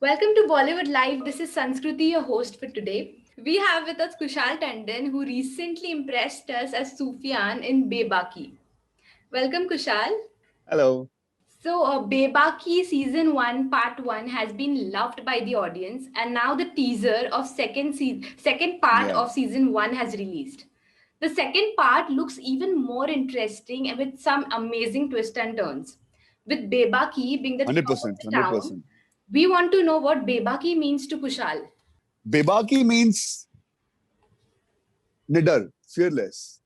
Welcome to Bollywood Live. This is Sanskruti, your host for today. We have with us Kushal Tandon, who recently impressed us as Sufyan in Bebaki. Welcome, Kushal. Hello. Bebaki season 1, part 1 has been loved by the audience, and now the teaser of second part Yeah, of season 1 has released. The second part looks even more interesting and with some amazing twists and turns. With Bebaki being the talk of 100%, the town, 100%. we want to know what Bebaki means to Kushal. Bebaki means nidar, fearless,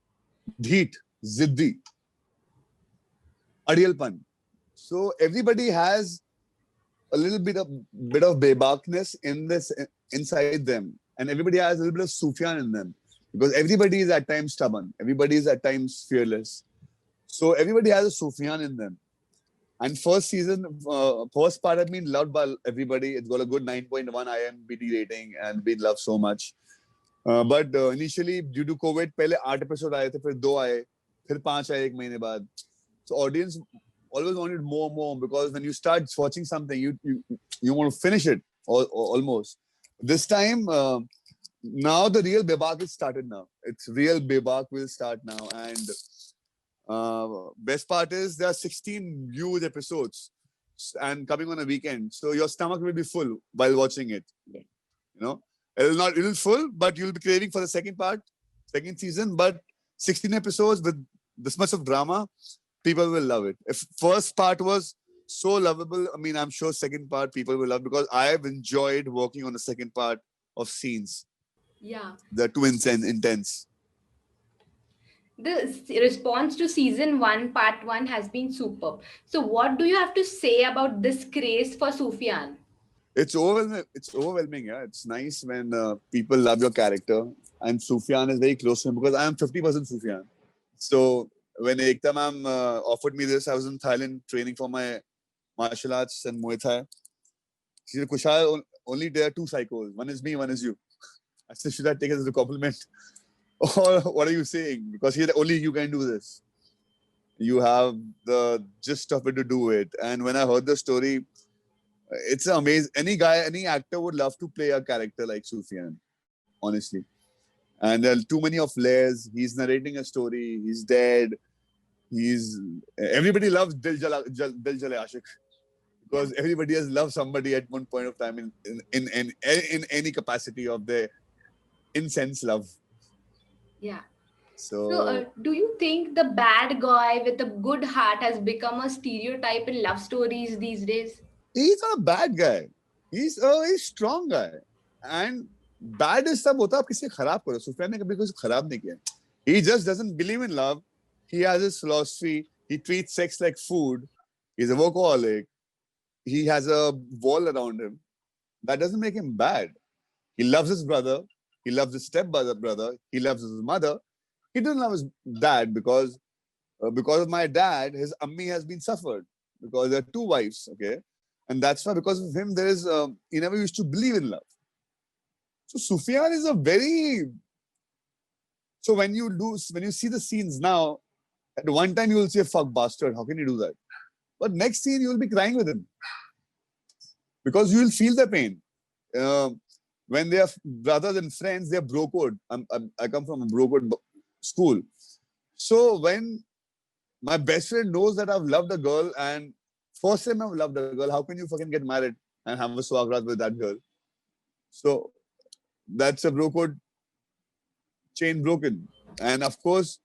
dheet, ziddi, adiyalpan. So everybody has a little bit of bebakness inside them, and everybody has a little bit of Sufyan in them because everybody is at times stubborn, everybody is at times fearless. So everybody has a Sufyan in them. And first part has been loved by everybody. It's got a good 9.1 IMDb rating and been loved so much. But initially due to COVID, पहले 8 episode आए थे, फिर 2 आए, फिर 5 आए एक महीने बाद. So audience always wanted more because when you start watching something, you want to finish it almost. This time, now the real Bebak is started now. It's real Bebak will start now, and best part is there are 16 huge episodes and coming on a weekend, so your stomach will be full while watching it. You know, it'll full, but you'll be craving for the second part, second season. But 16 episodes with this much of drama, people will love it. If first part was so lovable, I mean, I'm sure second part people will love because I have enjoyed working on the second part of scenes. Yeah. They're too intense. The response to season 1, part 1 has been superb. So, what do you have to say about this craze for Sufyan? It's overwhelming. It's overwhelming. Yeah, it's nice when people love your character. And Sufyan is very close to him because I am 50% Sufyan. So when Ekta ma'am offered me this, I was in Thailand training for my martial arts and Muay Thai. She said, Kushal, only there are two psychos. One is me, one is you. I said, should I take it as a compliment? Or what are you saying? Because he said, only you can do this. You have the gist of it to do it. And when I heard the story, it's amazing. Any guy, any actor would love to play a character like Sufyan, honestly. And there are too many of layers. He's narrating a story. He's dead. He's everybody loves Dil Jale Ashik Yeah. because everybody has loved somebody at one point of time in any capacity of their incense love. Yeah. So Do you think the bad guy with a good heart has become a stereotype in love stories these days? he's not a bad guy. He's a very strong guy. And bad is तब होता है आप किसी को खराब करो. सुफियान ने कभी किसी को खराब नहीं किया. He just doesn't believe in love. He has his philosophy. He treats sex like food. He's a workaholic. He has a wall around him. That doesn't make him bad. He loves his brother. He loves his stepbrother. He loves his mother. He doesn't love his dad because of my dad, his ammi has been suffered because there are two wives, okay, and that's why because of him there is he never used to believe in love. So Sufyan is a very so when you see the scenes now, at one time you will say fuck bastard, how can you do that? But next scene you will be crying with him because you will feel the pain. When they are brothers and friends, they are bro code. I come from a bro code school. So when my best friend knows that I've loved a girl and first time I've loved a girl, how can you fucking get married and have a swagrat with that girl? So that's a bro code chain broken. And of course,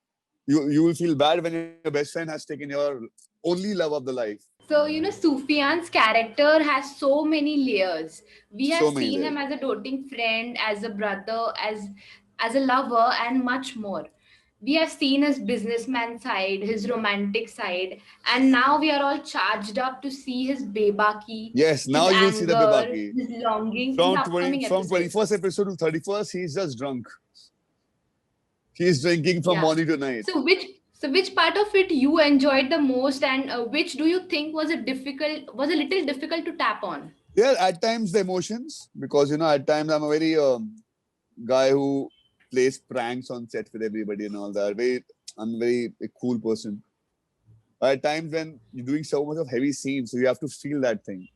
you will feel bad when your best friend has taken your only love of the life. Sufyan's character has so many layers. We have So many seen layers. him as a doting friend, as a brother, as a lover, and much more. We have seen his businessman side, his romantic side, and now we are all charged up to see his bebaki, Yes, his now you will see the anger, Bibaki. his longing in the upcoming From episodes. 21st episode to 31st, he's just drunk. He's drinking from Yeah. morning to night. So which part of it you enjoyed the most, and which do you think was a little difficult to tap on? Yeah, at times the emotions, because at times I'm a very guy who plays pranks on set with everybody and all that. I'm very a cool person. At times when you're doing so much of heavy scenes, so you have to feel that thing.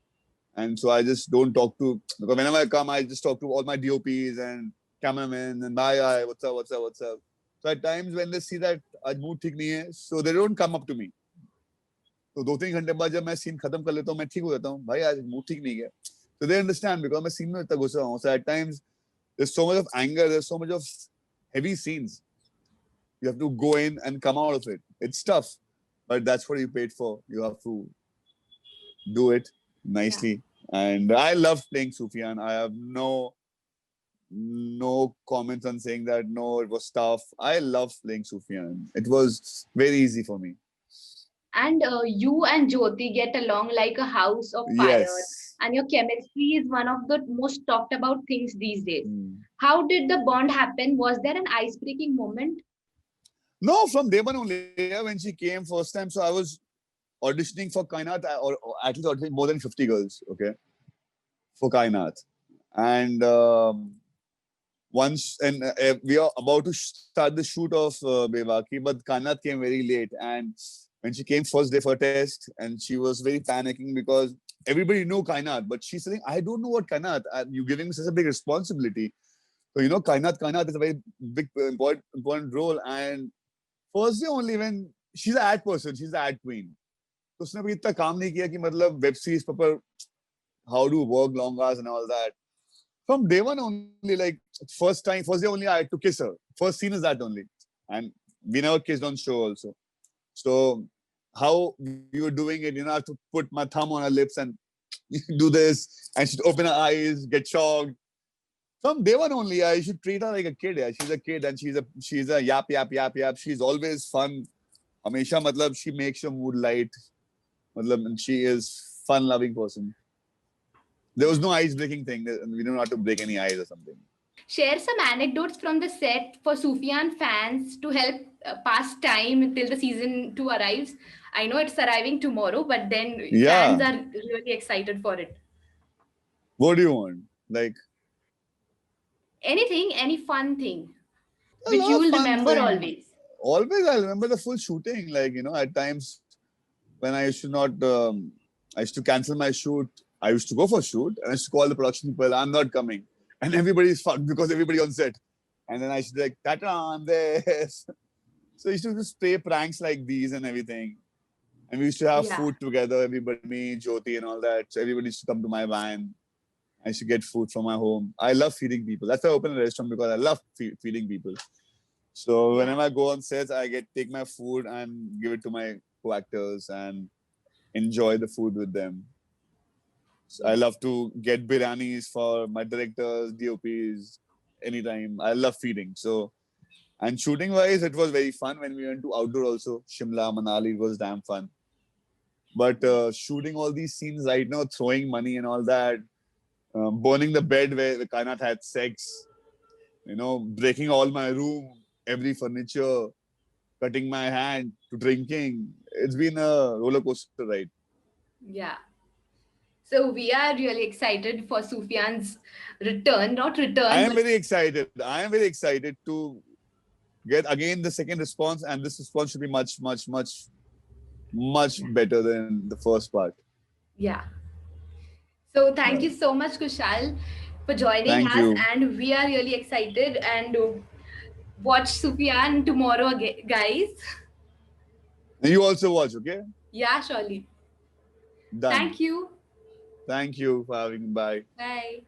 And so I just don't talk to, because whenever I come, I just talk to all my DOPs and cameramen and bye, what's up, what's up, what's up. So at times when they see that आज mood ठीक नहीं है, so they don't come up to me. तो 2-3 घंटे बाद जब मैं scene खत्म कर लेता हूँ, मैं ठीक हो जाता हूँ, भाई आज मूड ठीक नहीं है. So they understand because मैं सीन में इतना घुसा हूँ. So at times there's so much of anger, there's so much of heavy scenes. You have to go in and come out of it. It's tough, but that's what you paid for. You have to do it nicely. And I love playing Sufyan. I have no comments on saying that no, it was tough. I love playing Sufyan. It was very easy for me. And you and Jyoti get along like a house of fire, Yes. and your chemistry is one of the most talked about things these days. Mm. How did the bond happen? Was there an ice-breaking moment? No, from day one only. When she came first time, so I was auditioning for Kainat, or at least auditioning more than 50 girls, okay, for Kainat. And once, and we are about to start the shoot of Bevaki, but Kainat came very late. And when she came first day for test, and she was very panicking because everybody knew Kainat, but she's saying, I don't know what Kainat, you're giving me such a big responsibility. So, you know, Kainat is a very big, important role. And first day only when she's an ad person, she's the ad queen. तो उसने भी इतना काम नहीं किया कि मतलब web series पर how to work long hours and all that. From day one only, like first day only, I had to kiss her. First scene is that only, and we never kissed on show also. So how we were doing it, you know, I have to put my thumb on her lips and do this, and she'd open her eyes, get shocked. From day one only, I should treat her like a kid. Yeah, she's a kid, and she's a yap yap yap yap. She's always fun. Hamisha, matlab, she makes your mood light. Matlab, and she is fun-loving person. There was no ice-breaking thing. We don't have to break any ice or something. Share some anecdotes from the set for Sufyan fans to help pass time till the season 2 arrives. I know it's arriving tomorrow, but then Yeah. fans are really excited for it. What do you want? Like Anything, any fun thing, a which lot you of will fun remember thing. always. Always, I remember the full shooting. Like, you know, at times when I used to not, I used to cancel my shoot. I used to go for shoot, and I used to call the production people, I'm not coming. And everybody's fucked because everybody on set. And then I used to be like, Tata, I'm there. So I used to just play pranks like these and everything. And we used to have food together, everybody, me, Jyoti, and all that. So everybody used to come to my van. I used to get food from my home. I love feeding people. That's why I opened a restaurant, because I love feeding people. So whenever I go on sets, I take my food and give it to my co-actors and enjoy the food with them. So I love to get biryanis for my directors, DOPs, anytime. I love feeding. So, and shooting wise, it was very fun when we went to outdoor also. Shimla, Manali, it was damn fun. But shooting all these scenes right now, throwing money and all that, burning the bed where the Kainat had sex, you know, breaking all my room, every furniture, cutting my hand to drinking. It's been a roller coaster ride. Yeah. So we are really excited for Sufyan's return, not return. I am very excited. I am very excited to get again the second response, and this response should be much, much, much, much better than the first part. Yeah. So thank you so much, Kushal, for joining Thank us, you. and we are really excited and watch Sufyan tomorrow, guys. You also watch, okay? Yeah, surely. Done. Thank you. Thank you for having me. Bye. Bye.